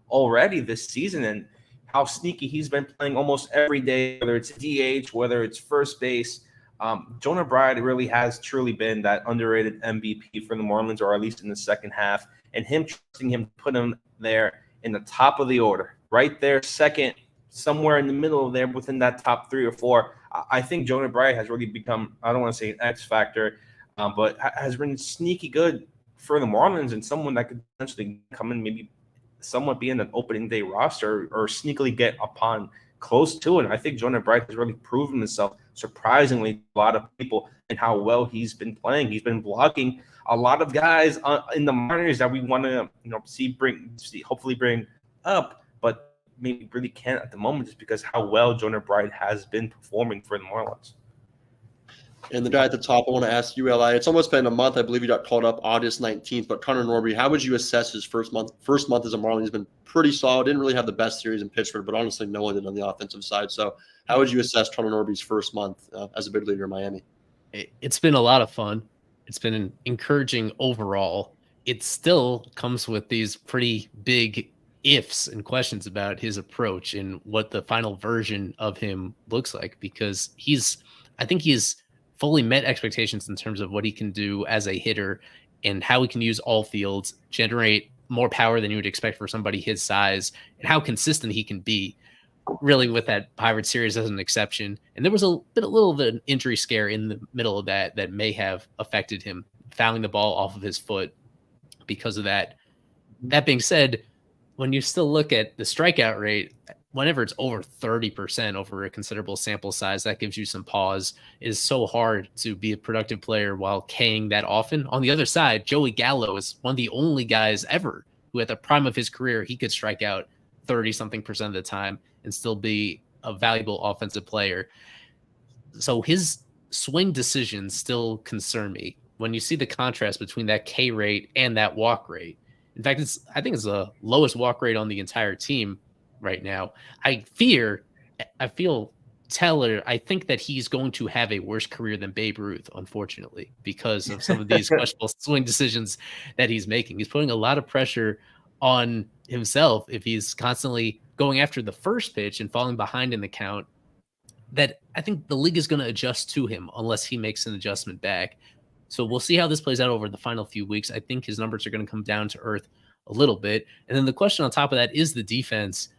S5: already this season, and how sneaky he's been playing almost every day, whether it's DH, whether it's first base. Jonah Bride really has truly been that underrated MVP for the Marlins, or at least in the second half, and him trusting him to put him there in the top of the order, right there, second, somewhere in the middle of there within that top 3 or 4. I think Jonah Bride has really become, I don't want to say an X factor, but has been sneaky good for the Marlins, and someone that could potentially come in, maybe somewhat be in an opening day roster or sneakily get upon close to it. I think Jonah Bride has really proven himself surprisingly to a lot of people and how well he's been playing. He's been blocking a lot of guys in the minors that we want to hopefully bring up, but maybe really can't at the moment just because how well Jonah Bride has been performing for the Marlins.
S3: And the guy at the top, I want to ask you, Eli. It's almost been a month. I believe he got called up August 19th. But Connor Norby, how would you assess his first month? First month as a Marlin, he's been pretty solid. Didn't really have the best series in Pittsburgh, but honestly, no one did on the offensive side. So, how would you assess Connor Norby's first month as a big leader in Miami?
S4: It's been a lot of fun. It's been encouraging overall. It still comes with these pretty big ifs and questions about his approach and what the final version of him looks like, because I think he's fully met expectations in terms of what he can do as a hitter and how he can use all fields, generate more power than you would expect for somebody his size, and how consistent he can be, really, with that Pirates series as an exception. And there was a little bit of an injury scare in the middle of that may have affected him, fouling the ball off of his foot because of that. That being said, when you still look at the strikeout rate, whenever it's over 30% over a considerable sample size, that gives you some pause. It is so hard to be a productive player while K-ing that often. On the other side, Joey Gallo is one of the only guys ever who at the prime of his career, he could strike out 30-something% of the time and still be a valuable offensive player. So his swing decisions still concern me when you see the contrast between that K rate and that walk rate. In fact, I think it's the lowest walk rate on the entire team right now. I feel Teller, I think that he's going to have a worse career than Babe Ruth, unfortunately, because of some of these questionable swing decisions that he's making. He's putting a lot of pressure on himself if he's constantly going after the first pitch and falling behind in the count, that I think the league is going to adjust to him unless he makes an adjustment back. So we'll see how this plays out over the final few weeks. I think his numbers are going to come down to earth a little bit. And then the question on top of that is the defense,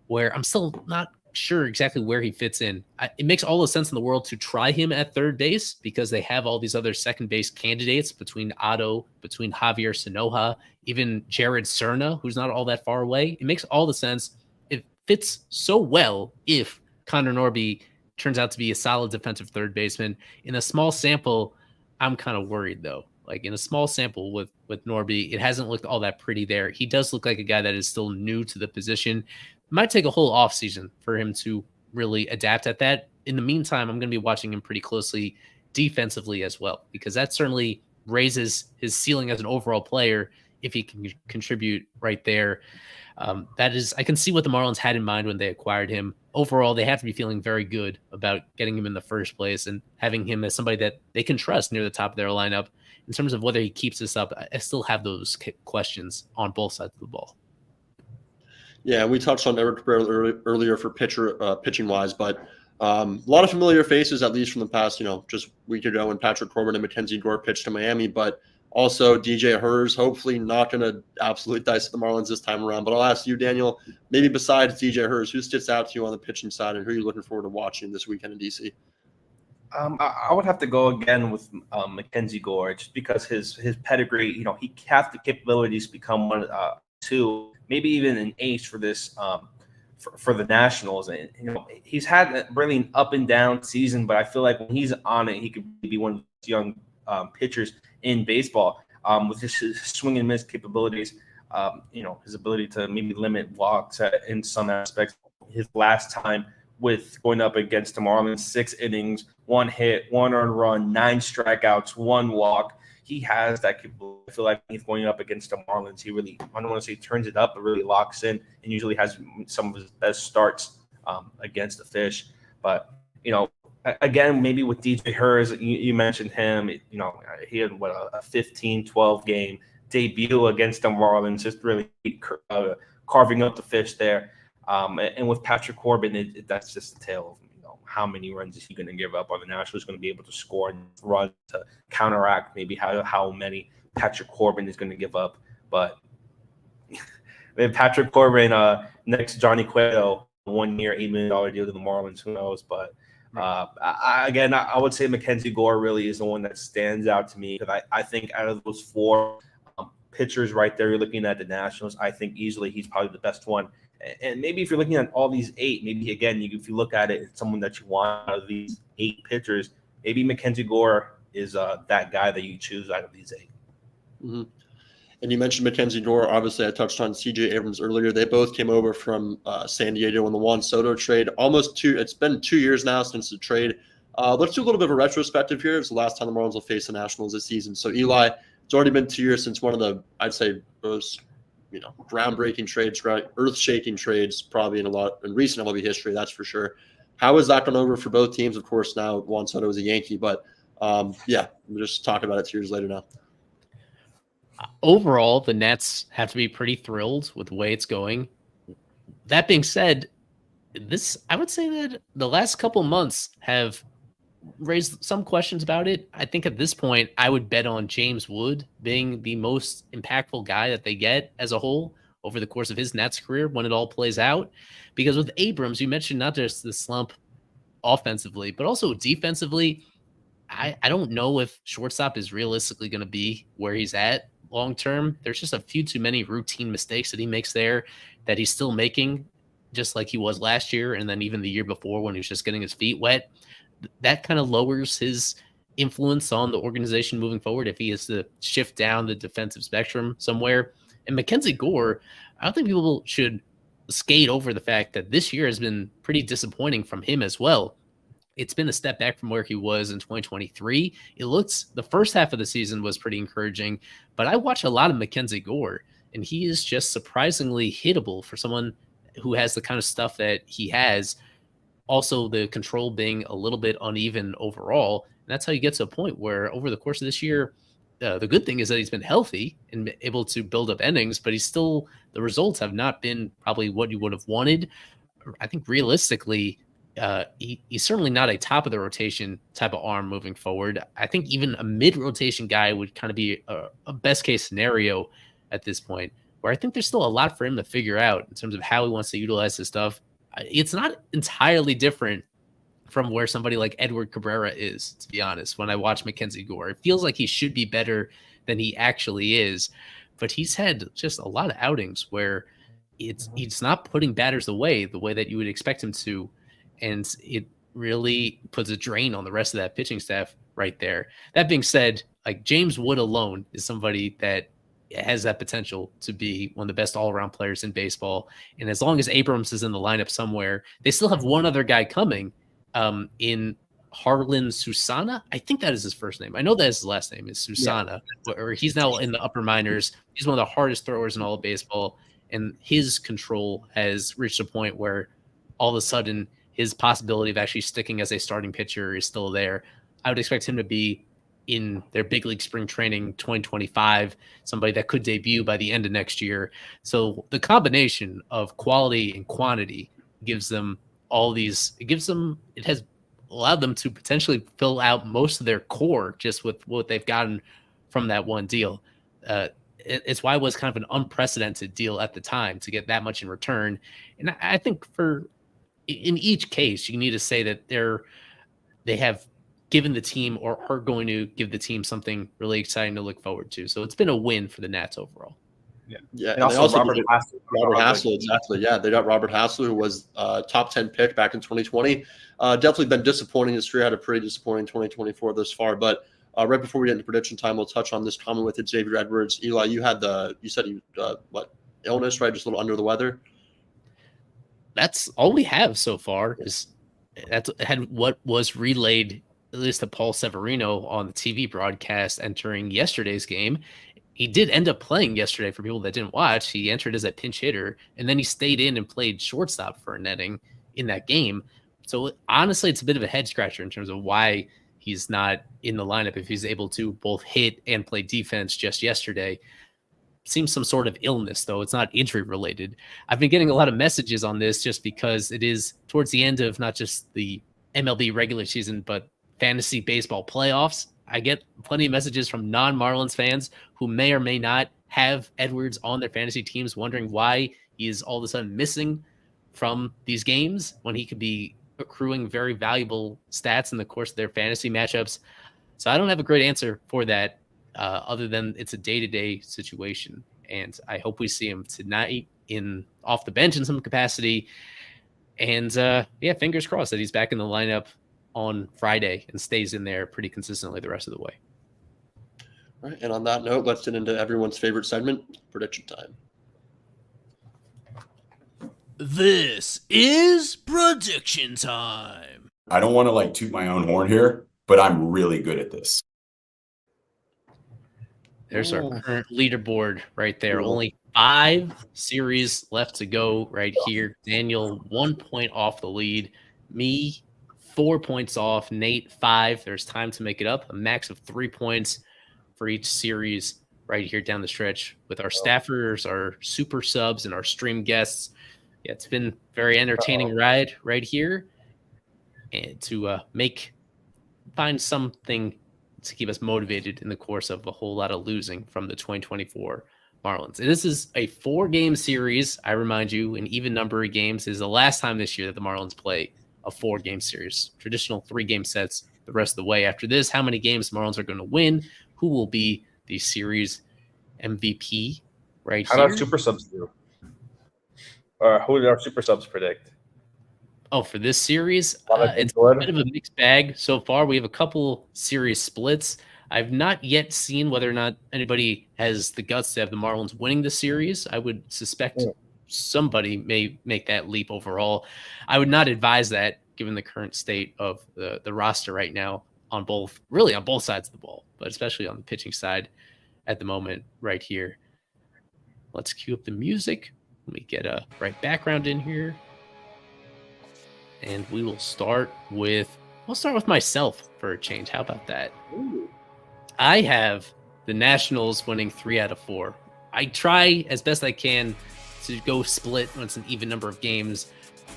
S4: where I'm still not sure exactly where he fits in. It makes all the sense in the world to try him at third base because they have all these other second base candidates between Otto, between Javier Sanoja, even Jared Cerna, who's not all that far away. It makes all the sense. It fits so well if Connor Norby turns out to be a solid defensive third baseman. In a small sample, I'm kind of worried though. Like in a small sample with Norby, it hasn't looked all that pretty there. He does look like a guy that is still new to the position. It might take a whole offseason for him to really adapt at that. In the meantime, I'm going to be watching him pretty closely defensively as well, because that certainly raises his ceiling as an overall player if he can contribute right there. That is, I can see what the Marlins had in mind when they acquired him. Overall, they have to be feeling very good about getting him in the first place and having him as somebody that they can trust near the top of their lineup. In terms of whether he keeps this up, I still have those questions on both sides of the ball.
S3: Yeah, we touched on Eric Cabrera earlier for pitching wise, but a lot of familiar faces, at least from the past, just week ago when Patrick Corbin and Mackenzie Gore pitched to Miami, but also DJ Hers, hopefully not going to absolutely dice the Marlins this time around. But I'll ask you, Daniel, maybe besides DJ Hers, who sticks out to you on the pitching side and who are you looking forward to watching this weekend in DC?
S5: I would have to go again with Mackenzie Gore, just because his pedigree, he has the capabilities to become one, two, maybe even an ace for this for the Nationals. And he's had really an up and down season, but I feel like when he's on it, he could be one of those young pitchers in baseball with his swing and miss capabilities. His ability to maybe limit walks in some aspects. His last time with going up against the Marlins, 6 innings, 1 hit, 1 earned run, 9 strikeouts, 1 walk. He has that capability. I feel like he's going up against the Marlins, he really, I don't want to say turns it up, but really locks in and usually has some of his best starts against the Fish. But, again, maybe with DJ Hers, you mentioned him, he had a 15-12 game debut against the Marlins, just really carving up the Fish there. And with Patrick Corbin, that's just the tale of how many runs is he going to give up? Are the Nationals going to be able to score and run to counteract maybe how many Patrick Corbin is going to give up? But if Patrick Corbin next Johnny Cueto, 1 year, $8 million deal to the Marlins, who knows? But I would say Mackenzie Gore really is the one that stands out to me, because I think out of those 4 pitchers right there, you're looking at the Nationals, I think easily he's probably the best one. And maybe if you're looking at all these 8, maybe again, if you look at it, it's someone that you want out of these 8 pitchers. Maybe Mackenzie Gore is that guy that you choose out of these 8.
S3: Mm-hmm. And you mentioned Mackenzie Gore. Obviously, I touched on C.J. Abrams earlier. They both came over from San Diego in the Juan Soto trade. It's been 2 years now since the trade. Let's do a little bit of a retrospective here. It's the last time the Marlins will face the Nationals this season. So, Eli, it's already been 2 years since one of the, I'd say, most groundbreaking trades, earth-shaking trades, probably in recent MLB history, that's for sure. How has that gone over for both teams? Of course, now Juan Soto is a Yankee, but we're just talking about it 2 years later now.
S4: Overall, the Nets have to be pretty thrilled with the way it's going. That being said, I would say that the last couple months have raised some questions about it. I think at this point, I would bet on James Wood being the most impactful guy that they get as a whole over the course of his Nets career when it all plays out. Because with Abrams, you mentioned not just the slump offensively, but also defensively. I don't know if shortstop is realistically going to be where he's at long term. There's just a few too many routine mistakes that he makes there that he's still making, just like he was last year and then even the year before when he was just getting his feet wet. That kind of lowers his influence on the organization moving forward if he has to shift down the defensive spectrum somewhere. And Mackenzie Gore, I don't think people should skate over the fact that this year has been pretty disappointing from him as well. It's been a step back from where he was in 2023. The first half of the season was pretty encouraging, but I watch a lot of Mackenzie Gore, and he is just surprisingly hittable for someone who has the kind of stuff that he has. Also, the control being a little bit uneven overall. And that's how you get to a point where over the course of this year, the good thing is that he's been healthy and able to build up innings, but the results have not been probably what you would have wanted. I think realistically, he's certainly not a top of the rotation type of arm moving forward. I think even a mid rotation guy would kind of be a best case scenario at this point, where I think there's still a lot for him to figure out in terms of how he wants to utilize his stuff. It's not entirely different from where somebody like Edward Cabrera is, to be honest. When I watch Mackenzie Gore, it feels like he should be better than he actually is, but he's had just a lot of outings where he's not putting batters away the way that you would expect him to. And really puts a drain on the rest of that pitching staff right there. That being said, like James Wood alone is somebody that has that potential to be one of the best all-around players in baseball. And as long as Abrams is in the lineup somewhere, they still have one other guy coming in Harlan Susana. I think that is his first name. I know that his last name is Susana, or he's now in the upper minors. He's one of the hardest throwers in all of baseball, and his control has reached a point where all of a sudden his possibility of actually sticking as a starting pitcher is still there. I would expect him to be in their big league spring training 2025, somebody that could debut by the end of next year. So the combination of quality and quantity gives them all these, it has allowed them to potentially fill out most of their core just with what they've gotten from that one deal. It's why it was kind of an unprecedented deal at the time to get that much in return. And I think in each case, you need to say that they have given the team or are going to give the team something really exciting to look forward to. So it's been a win for the Nats overall.
S3: Yeah.
S5: And also Robert
S3: Hassel, exactly. Yeah, they got Robert Hassel, who was top 10 pick back in 2020. Definitely been disappointing. His career had a pretty disappointing 2024 thus far. But right before we get into prediction time, we'll touch on this comment with Xavier Edwards. Eli, you said you illness, right? Just a little under the weather.
S4: That's all we have so far. Had what was relayed at least to Paul Severino on the TV broadcast entering yesterday's game. He did end up playing yesterday for people that didn't watch. He entered as a pinch hitter, and then he stayed in and played shortstop for an inning in that game. So honestly, it's a bit of a head scratcher in terms of why he's not in the lineup if he's able to both hit and play defense just yesterday. Seems some sort of illness, though. It's not injury related. I've been getting a lot of messages on this just because it is towards the end of not just the MLB regular season, but fantasy baseball playoffs. I get plenty of messages from non-Marlins fans who may or may not have Edwards on their fantasy teams, wondering why he is all of a sudden missing from these games when he could be accruing very valuable stats in the course of their fantasy matchups. So I don't have a great answer for that, other than it's a day-to-day situation. And I hope we see him tonight off the bench in some capacity. And fingers crossed that he's back in the lineup on Friday and stays in there pretty consistently the rest of the way.
S3: All right, and on that note, let's get into everyone's favorite segment, prediction time.
S6: This is prediction time.
S7: I don't want to toot my own horn here, but I'm really good at this.
S4: There's our current leaderboard right there. Only 5 series left to go right here. Daniel 1 point off the lead. Me 4 points off. Nate 5. There's time to make it up. A max of 3 points for each series right here down the stretch with our staffers, our super subs, and our stream guests. Yeah, it's been a very entertaining ride right here, and to find something to keep us motivated in the course of a whole lot of losing from the 2024 Marlins. And this is a 4-game series. I remind you, an even number of games is the last time this year that the Marlins play a 4-game series. Traditional 3-game sets the rest of the way. After this, how many games the Marlins are going to win? Who will be the series MVP right
S5: here? How do super subs do? Or who did our super subs predict?
S4: Oh, for this series, it's a bit of a mixed bag so far. We have a couple series splits. I've not yet seen whether or not anybody has the guts to have the Marlins winning the series. I would suspect somebody may make that leap overall. I would not advise that given the current state of the roster right now on both sides of the ball, but especially on the pitching side at the moment right here. Let's cue up the music. Let me get a right background in here. And we will start with myself for a change. How about that? Ooh. I have the Nationals winning 3 out of 4. I try as best I can to go split when it's an even number of games.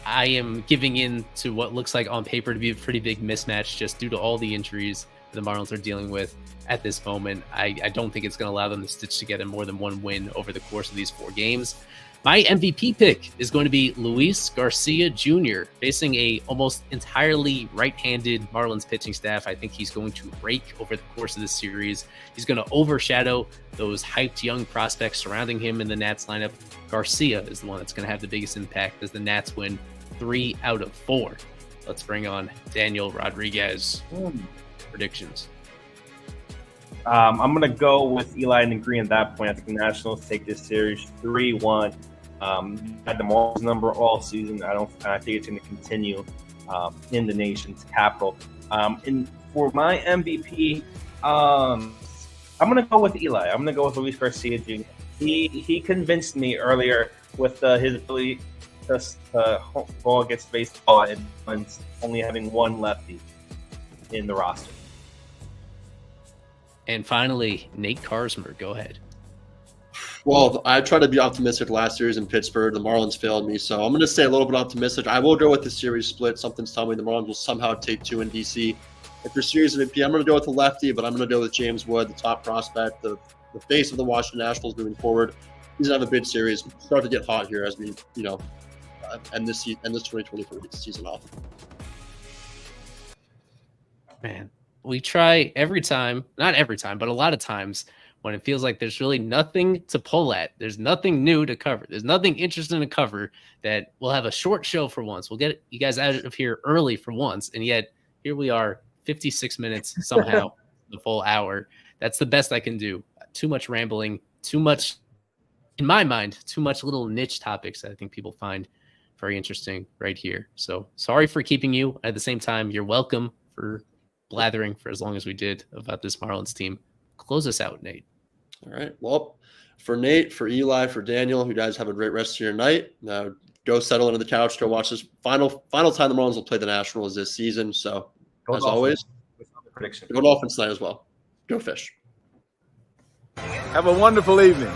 S4: I am giving in to what looks like on paper to be a pretty big mismatch just due to all the injuries the Marlins are dealing with at this moment. I don't think it's going to allow them to stitch together more than one win over the course of these 4 games. My MVP pick is going to be Luis Garcia Jr. facing a almost entirely right-handed Marlins pitching staff. I think he's going to rake over the course of this series. He's going to overshadow those hyped young prospects surrounding him in the Nats lineup. Garcia is the one that's going to have the biggest impact as the Nats win 3 out of 4. let's bring on Daniel Rodriguez. Predictions.
S5: I'm going to go with Eli and agree at that point. I think the Nationals take this series 3-1. Had the Marlins number all season. I think it's going to continue in the nation's capital. And for my MVP, I'm going to go with Eli. I'm going to go with Luis Garcia Jr. He convinced me earlier with his ability to go against baseball and only having one lefty in the roster.
S4: And finally, Nate Karsmer, go ahead.
S3: Well, I tried to be optimistic last series in Pittsburgh. The Marlins failed me, so I'm going to stay a little bit optimistic. I will go with the series split. Something's telling me the Marlins will somehow take 2 in D.C. If your series MVP, I'm going to go with the lefty, but I'm going to go with James Wood, the top prospect, the face of the Washington Nationals moving forward. He's going to have a big series. Start to get hot here as we, end this 2024 season off.
S4: Man, we try every time, not every time, but a lot of times when it feels like there's really nothing to pull at, there's nothing new to cover, there's nothing interesting to cover, that we'll have a short show for once. We'll get you guys out of here early for once. And yet here we are, 56 minutes somehow, the full hour. That's the best I can do. Too much rambling, too much, in my mind, too much little niche topics that I think people find very interesting right here. So sorry for keeping you. At the same time, you're welcome for blathering for as long as we did about this Marlins team. Close us out, Nate.
S3: All right. Well, for Nate, for Eli, for Daniel, you guys have a great rest of your night. Now go settle into the couch, go watch this final time the Marlins will play the Nationals this season. So as always,
S5: Prediction.
S3: go Dolphins tonight as well. Go Fish.
S2: Have a wonderful evening.